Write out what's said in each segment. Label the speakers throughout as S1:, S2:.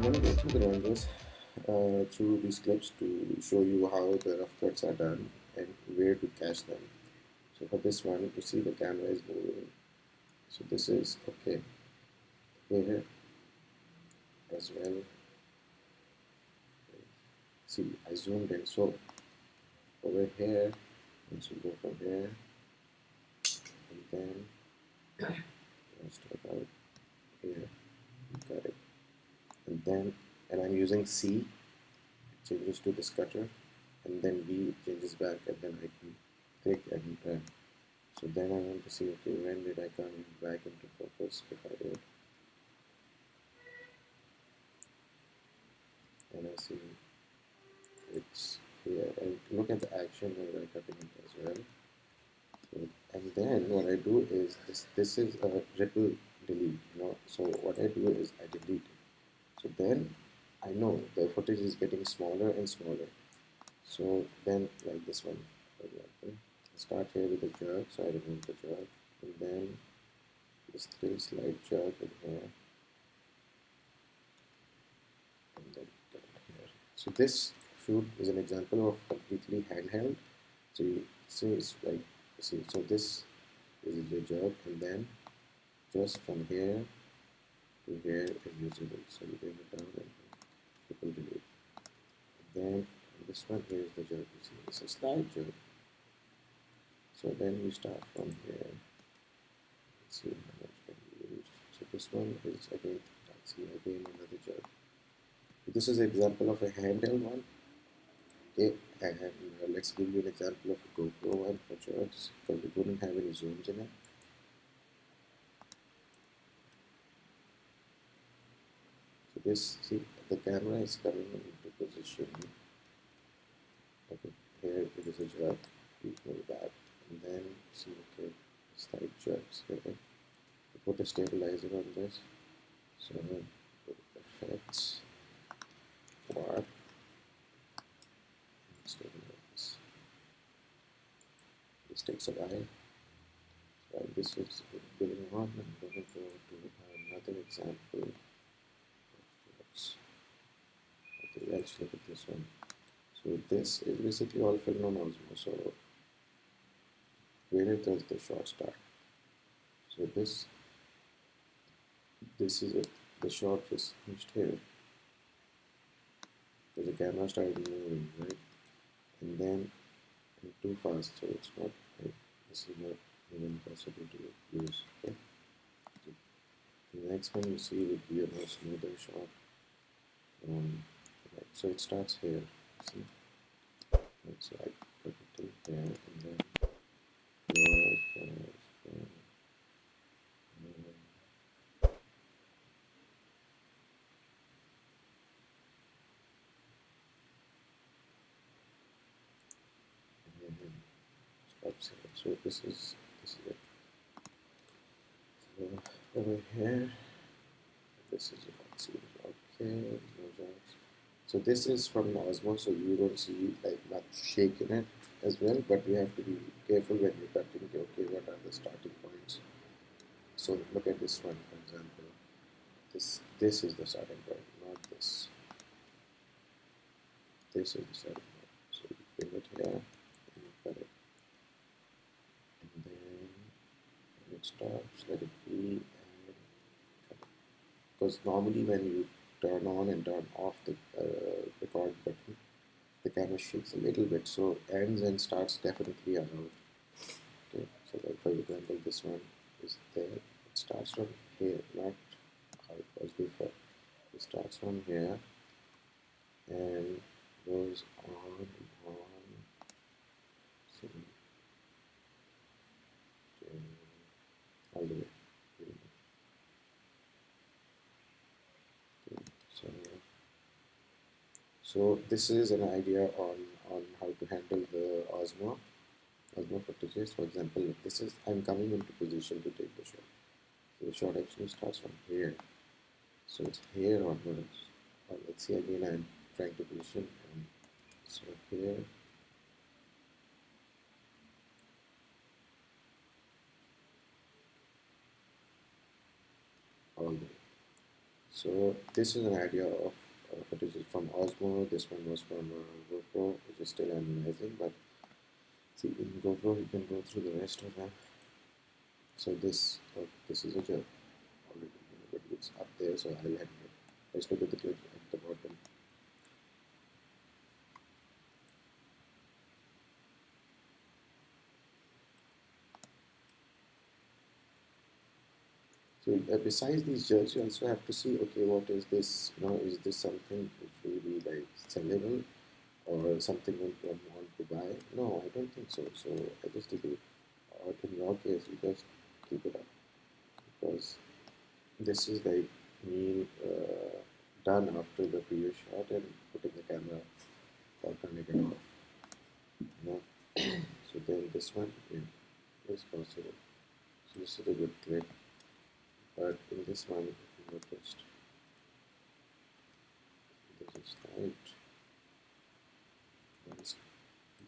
S1: I'm going to go through the ranges through these clips to show you how the rough cuts are done and where to cache them. So for this one, you see the camera is moving. So this is okay here as well. See, I zoomed in. So over here, once you go from here, and then start out here, got it. And then, and I'm using C, changes to this cutter, and then V changes back, and then I can click and run. So then I want to see, okay, when did I come back into focus? If I did, and I see it's here, and look at the action when I cutting it as well. So, and then what I do is this is a ripple delete, So what I do is I delete it. So then I know the footage is getting smaller and smaller. So then, like this one, for example, I start here with the jerk, so I remove the jerk, and then this little slight jerk in here, and then get it here. So this shoot is an example of completely handheld. So you see, it's like, see, so this is the jerk, and then just from here to here is usable. So you bring it down and triple delete. Then this one here is the jerk. You see, it's a slight jerk. So then we start from here. Let's see how much can be used. So this one is again, let's see, again another jerk. This is an example of a handheld one. Okay, and let's give you an example of a GoPro one for jerks because we wouldn't have any zooms in it. So this, see, the camera is coming into position. Okay, here it is a jerk. We move that, and then see, okay, slight jerks here. We put a stabilizer on this. So put effects, warp, stabilize. This takes a while. While this is going on, I'm going to go to another example. Okay, let's look at this one. So this is basically all film on Osmo. So where does the shot start? So this is it. The shot is finished here. So the camera started moving, right? And then too fast, so it's not right. This is not even possible to use. Okay. So the next one you see would be a more smoother shot. Right. So it starts here. See? Right. So I put it till there, and then stops here. So this is it. So over here, this is it. See, okay, no jobs. So this is from the Osmo, so you don't see like much shake in it as well, but you have to be careful when you're cutting. Okay, what are the starting points? So look at this one, for example. This is the starting point, not this. This is the starting point. So you bring it here and you cut it, and then when it stops, let it be, and cut it. Because normally when you turn on and turn off the record button, the camera shakes a little bit, so ends and starts definitely allowed. Okay, so like for example, this one is there. It starts from here, not how it was before. It starts from here and goes on and on. So, all the way. Okay, so this is an idea on how to handle the Osmo footages. For example, if this is, I'm coming into position to take the shot. So the shot actually starts from here. So it's here onwards. Let's see again, I'm trying to position, and so here. All the way. So this is an idea of footage from Osmo. This one was from GoPro, which is still analyzing. But see, in GoPro, you can go through the rest of them. So this is a joke already, but it's up there. So I'll have it. Let's look at the clip at the bottom. So besides these jerks, you also have to see, okay, what is this? Is this something which will be like sellable or something you want to buy? No, I don't think so. So I just delete. Or in your case, you just keep it up because this is like me done after the previous shot and putting the camera or turning it off. So then this one is possible. So this is a good clip. But in this one, if you noticed, there's a slight nice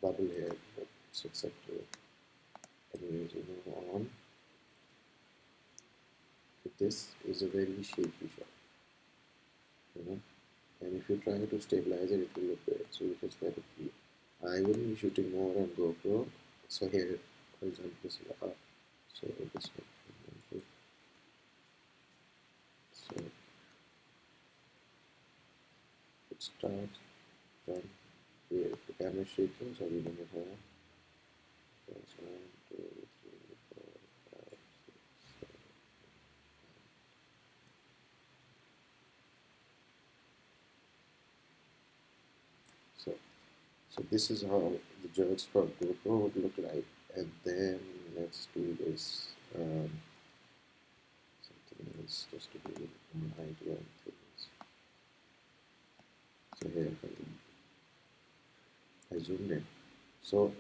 S1: bubble here, but it's acceptable. Anyways, we move on. So this is a very shaky shot, and if you try to stabilize it, it will look weird. So you just let it be. I will be shooting more on GoPro. So here, for example, this is up. So this one. So it starts from here. The camera is shaking, so we don't have here. That's 1, 2, 3, 4, 5, 6, 7. So this is how the jerks from GoPro would look like. And then let's do this something else just to give you an idea of things. So here I zoomed in. So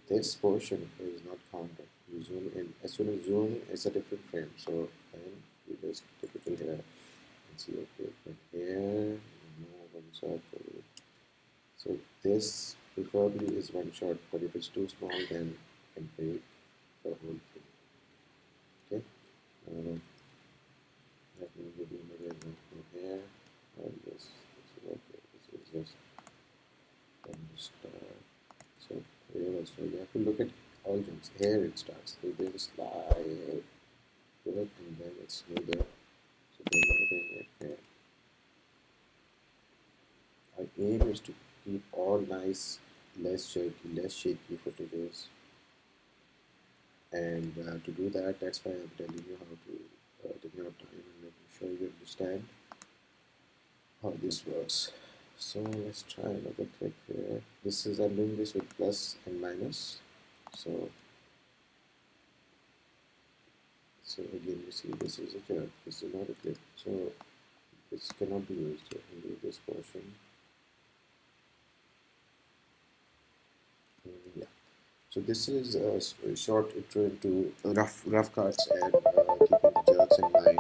S1: this portion is not counted. You zoom in. As soon as you zoom in, it's a different frame. So then you just typically here and see, okay, from here, move one circle. So this preferably is one shot, but if it's too small, then you can take the whole thing. Okay. Let me give you another example here. This is okay. This is just from the start. So here also you have to look at all jumps. Here it starts. So they just slide to it and then it's smoother. So then you bring it here. Our aim is to keep all nice, less jerky, less shaky footages. And to do that, that's why I'm telling you how to take out time and making sure you understand how this works. So let's try another clip here. I'm doing this with plus and minus. So again, you see this is a jerk. This is not a clip. So this cannot be used. So I can do this portion. Yeah. So this is a short intro into rough cuts and keeping the jerks in mind.